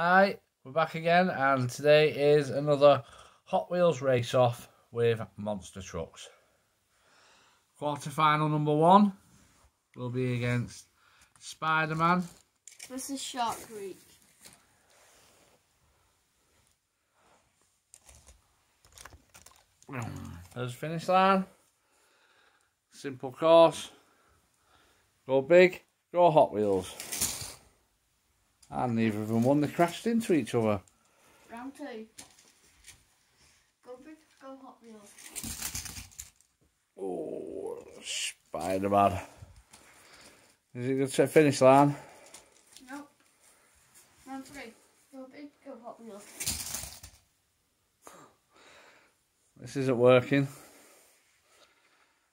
Hi, we're back again, and today is another Hot Wheels race off with monster trucks. Quarter-final number 1 will be against Spider-Man. This is Shark Creek. There's the finish line. Simple course. Go big, go Hot Wheels. And neither of them won, they crashed into each other. Round 2. Go big, go Hot Wheels. Oh, Spider-Man. Is it going to finish line? Nope. Round 3. Go big, go Hot Wheels. This isn't working.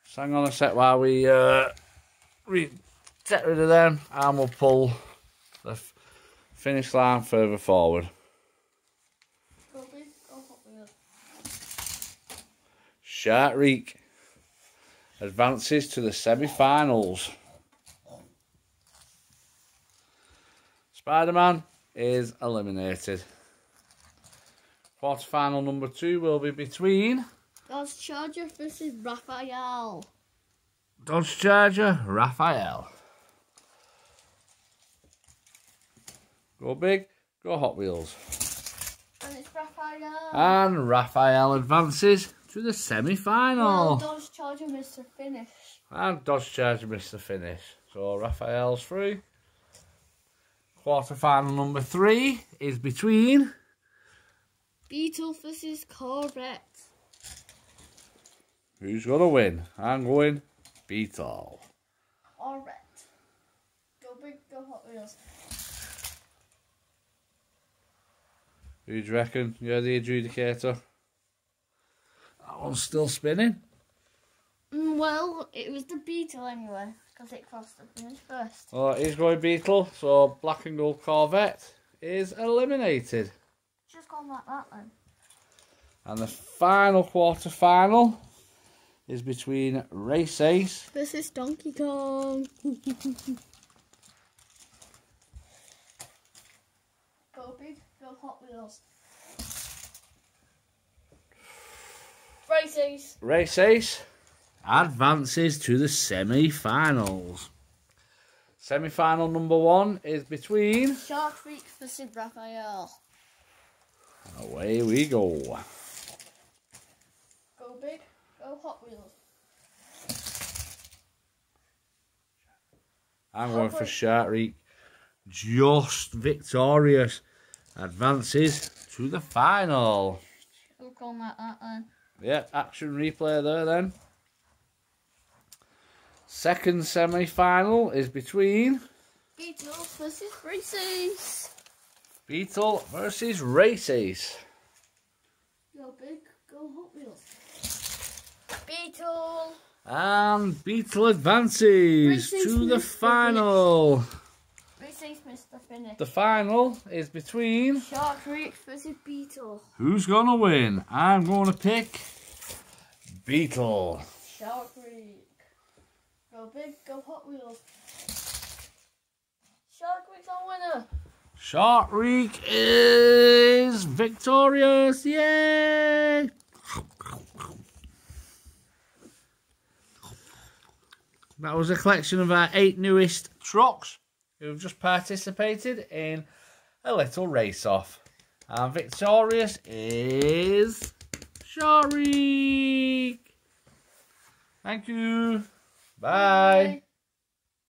So hang on a sec while we get rid of them, and we'll pull the finish line further forward. Go big, go Hot Wheels. Shark Creek advances to the semi-finals. Spider-Man is eliminated. Quarter-final number 2 will be between Dodge Charger versus Raphael. Dodge Charger, Raphael. Go big, go Hot Wheels. And it's Raphael. And Raphael advances to the semi-final. Well, Dodge Charger missed the finish. And Dodge Charger missed the finish. So Raphael's through. Quarter-final number 3 is between Beetle versus Corvette. Who's going to win? I'm going Beetle. Corvette. Go big, go Hot Wheels. Who do you reckon? You're the adjudicator. That one's still spinning. Well, it was the Beetle anyway, because it crossed the finish first. Oh, he's going Beetle, so Black and Gold Corvette is eliminated. Just gone like that then. And the final quarter-final is between Race Ace. This is Donkey Kong. Go big, go Hot Wheels. Race Ace. Race Ace advances to the semi-finals. Semi-final number 1 is between Shark Creek versus Raphael. Away we go. Go big, go Hot Wheels. I'm going for Shark Creek. Just victorious. Advances to the final. Look on like that then. Yeah, action replay there then. Second semi-final is between Beetle versus Race Ace. Beetle versus Race Ace. Go big, go Hot Wheels. Beetle. And Beetle advances to the final. Race Ace missed the finish. The final is between Shark Creek versus Beetle. who's going to win? I'm going to pick Beetle. Shark Creek. Go big, go Hot Wheels. Shark Creek's our winner. Shark Creek is victorious. Yay! That was a collection of our 8 newest trucks who have just participated in a little race-off. And victorious is Shark Creek. Thank you. Bye.